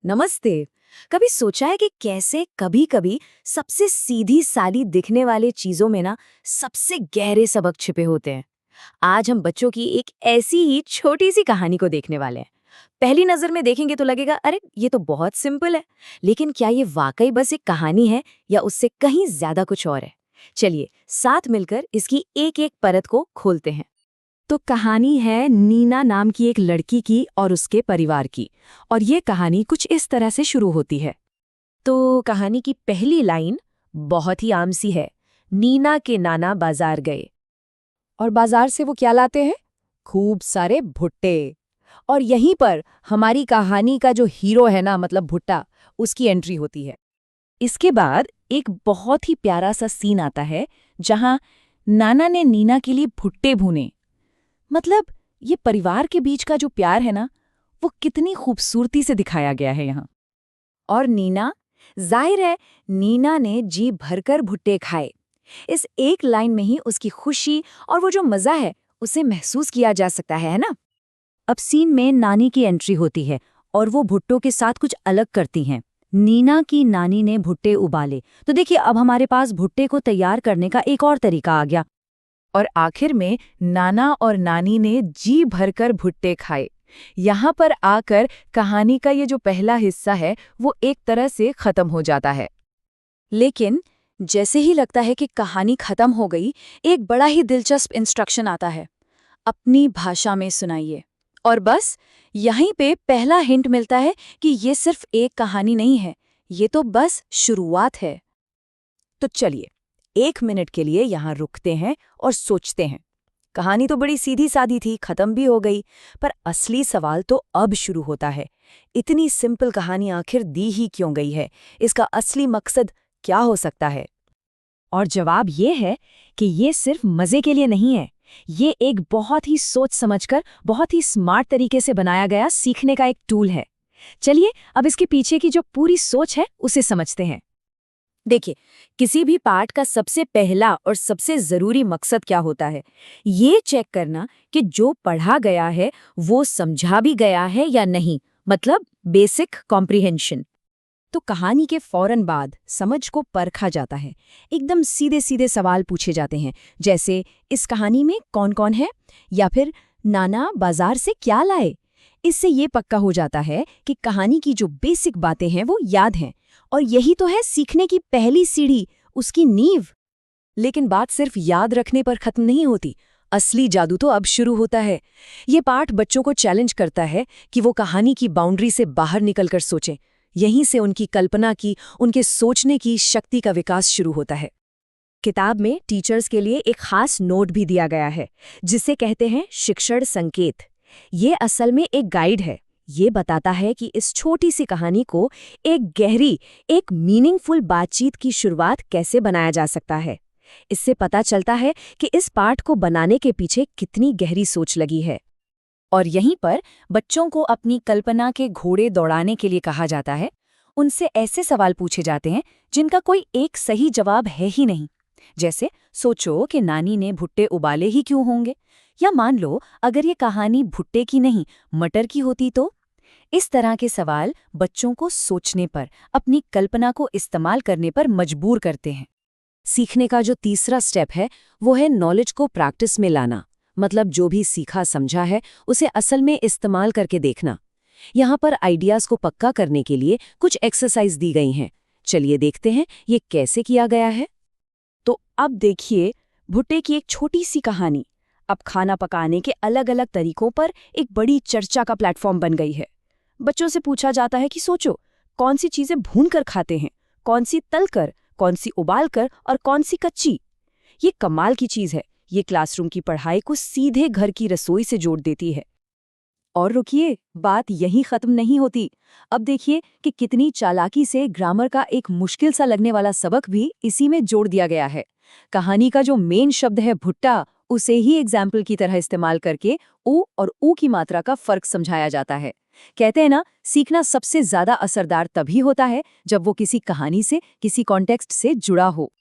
नमस्ते। कभी सोचा है कि कैसे कभी-कभी सबसे सीधी सादी दिखने वाले चीजों में ना सबसे गहरे सबक छिपे होते हैं। आज हम बच्चों की एक ऐसी ही छोटी सी कहानी को देखने वाले हैं। पहली नजर में देखेंगे तो लगेगा अरे ये तो बहुत सिंपल है, लेकिन क्या ये वाकई बस एक कहानी है या उससे कहीं ज्यादा कुछ और है? चलिए साथ मिलकर इसकी एक-एक परत को खोलते हैं। तो कहानी है नीना नाम की एक लड़की की और उसके परिवार की। और ये कहानी कुछ इस तरह से शुरू होती है। तो कहानी की पहली लाइन बहुत ही आम सी है। नीना के नाना बाजार गए। और बाजार से वो क्या लाते हैं? खूब सारे भुट्टे। और यहीं पर हमारी कहानी का जो हीरो है ना, मतलब भुट्टा, उसकी एंट्री होती है। इसके बाद एक बहुत ही प्यारा सा सीन आता है जहां नाना ने नीना के लिए भुट्टे भूने। मतलब ये परिवार के बीच का जो प्यार है ना, वो कितनी खूबसूरती से दिखाया गया है यहाँ। और नीना, जाहिर है नीना ने जी भरकर भुट्टे खाए। इस एक लाइन में ही उसकी खुशी और वो जो मजा है उसे महसूस किया जा सकता है ना? अब सीन में नानी की एंट्री होती है और वो भुट्टों के साथ कुछ अलग करती हैं। नीना की नानी ने भुट्टे उबाले, तो देखिए अब हमारे पास भुट्टे को तैयार करने का एक और तरीका आ गया। और आखिर में नाना और नानी ने जी भरकर भुट्टे खाए। यहाँ पर आकर कहानी का ये जो पहला हिस्सा है वो एक तरह से खत्म हो जाता है। लेकिन जैसे ही लगता है कि कहानी खत्म हो गई, एक बड़ा ही दिलचस्प इंस्ट्रक्शन आता है, अपनी भाषा में सुनाइए। और बस यहीं पे पहला हिंट मिलता है कि ये सिर्फ एक कहानी नहीं है, ये तो बस शुरुआत है। तो चलिए 1 मिनट के लिए यहाँ रुकते हैं और सोचते हैं। कहानी तो बड़ी सीधी सादी थी, खत्म भी हो गई, पर असली सवाल तो अब शुरू होता है। इतनी सिंपल कहानी आखिर दी ही क्यों गई है? इसका असली मकसद क्या हो सकता है? और जवाब ये है कि ये सिर्फ मजे के लिए नहीं है। ये एक बहुत ही सोच समझकर, बहुत ही स्मार्ट तरीके से बनाया गया सीखने का एक टूल है। चलिए अब इसके पीछे की जो पूरी सोच है उसे समझते हैं। देखिए, किसी भी पाठ का सबसे पहला और सबसे जरूरी मकसद क्या होता है? ये चेक करना कि जो पढ़ा गया है वो समझा भी गया है या नहीं, मतलब बेसिक कॉम्प्रिहेंशन। तो कहानी के फौरन बाद समझ को परखा जाता है। एकदम सीधे सीधे सवाल पूछे जाते हैं, जैसे इस कहानी में कौन कौन है, या फिर नाना बाजार से क्या लाए। इससे ये पक्का हो जाता है कि कहानी की जो बेसिक बातें हैं वो याद हैं। और यही तो है सीखने की पहली सीढ़ी, उसकी नींव। लेकिन बात सिर्फ याद रखने पर खत्म नहीं होती। असली जादू तो अब शुरू होता है। ये पाठ बच्चों को चैलेंज करता है कि वो कहानी की बाउंड्री से बाहर निकलकर सोचें। यहीं से उनकी कल्पना की, उनके सोचने की शक्ति का विकास शुरू होता है। किताब में टीचर्स के लिए एक खास नोट भी दिया गया है, जिसे कहते हैं शिक्षण संकेत। ये असल में एक गाइड है। ये बताता है कि इस छोटी सी कहानी को एक गहरी, एक मीनिंगफुल बातचीत की शुरुआत कैसे बनाया जा सकता है। इससे पता चलता है कि इस पाठ को बनाने के पीछे कितनी गहरी सोच लगी है। और यहीं पर बच्चों को अपनी कल्पना के घोड़े दौड़ाने के लिए कहा जाता है। उनसे ऐसे सवाल पूछे जाते हैं जिनका कोई एक सही जवाब है ही नहीं। जैसे सोचो कि नानी ने भुट्टे उबाले ही क्यों होंगे, या मान लो अगर ये कहानी भुट्टे की नहीं मटर की होती तो। इस तरह के सवाल बच्चों को सोचने पर, अपनी कल्पना को इस्तेमाल करने पर मजबूर करते हैं। सीखने का जो तीसरा स्टेप है वो है नॉलेज को प्रैक्टिस में लाना। मतलब जो भी सीखा समझा है उसे असल में इस्तेमाल करके देखना। यहाँ पर आइडियाज को पक्का करने के लिए कुछ एक्सरसाइज दी गई हैं। चलिए देखते हैं ये कैसे किया गया है। तो अब देखिए, भुट्टे की एक छोटी सी कहानी अब खाना पकाने के अलग अलग तरीकों पर एक बड़ी चर्चा का प्लेटफॉर्म बन गई है। बच्चों से पूछा जाता है कि सोचो, कौन सी चीजें भून कर खाते हैं, कौन सी तल कर, कौन सी उबाल कर और कौन सी कच्ची। ये कमाल की चीज है। ये क्लासरूम की पढ़ाई को सीधे घर की रसोई से जोड़ देती है। और रुकिए, बात यहीं खत्म नहीं होती। अब देखिए कि कितनी चालाकी से ग्रामर का एक मुश्किल सा लगने वाला सबक भी इसी में जोड़ दिया गया है। कहानी का जो मेन शब्द है भुट्टा, उसे ही एग्जाम्पल की तरह इस्तेमाल करके ऊ और ऊ की मात्रा का फर्क समझाया जाता है। कहते हैं ना, सीखना सबसे ज्यादा असरदार तभी होता है जब वो किसी कहानी से, किसी कॉन्टेक्स्ट से जुड़ा हो।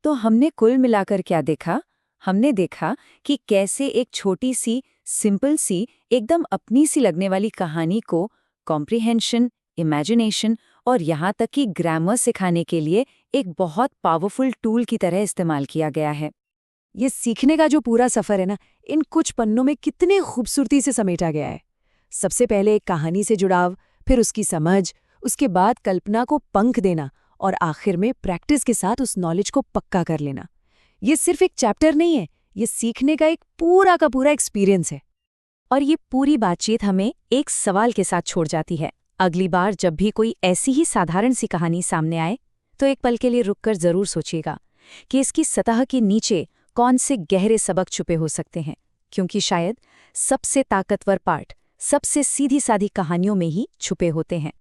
तो हमने कुल मिलाकर क्या देखा? हमने देखा कि कैसे एक छोटी सी, सिंपल सी, एकदम अपनी सी लगने वाली कहानी को कॉम्प्रिहेंशन, इमेजिनेशन और यहाँ तक कि ग्रामर सिखाने के लिए एक बहुत पावरफुल टूल की तरह इस्तेमाल किया गया है। ये सीखने का जो पूरा सफ़र है ना, इन कुछ पन्नों में कितने खूबसूरती से समेटा गया है। सबसे पहले एक कहानी से जुड़ाव, फिर उसकी समझ, उसके बाद कल्पना को पंख देना और आखिर में प्रैक्टिस के साथ उस नॉलेज को पक्का कर लेना। ये सिर्फ एक चैप्टर नहीं है, ये सीखने का एक पूरा का पूरा एक्सपीरियंस है। और ये पूरी बातचीत हमें एक सवाल के साथ छोड़ जाती है। अगली बार जब भी कोई ऐसी ही साधारण सी कहानी सामने आए, तो एक पल के लिए रुककर जरूर सोचिएगा कि इसकी सतह के नीचे कौन से गहरे सबक छुपे हो सकते हैं, क्योंकि शायद सबसे ताकतवर पार्ट सबसे सीधी सादी कहानियों में ही छुपे होते हैं।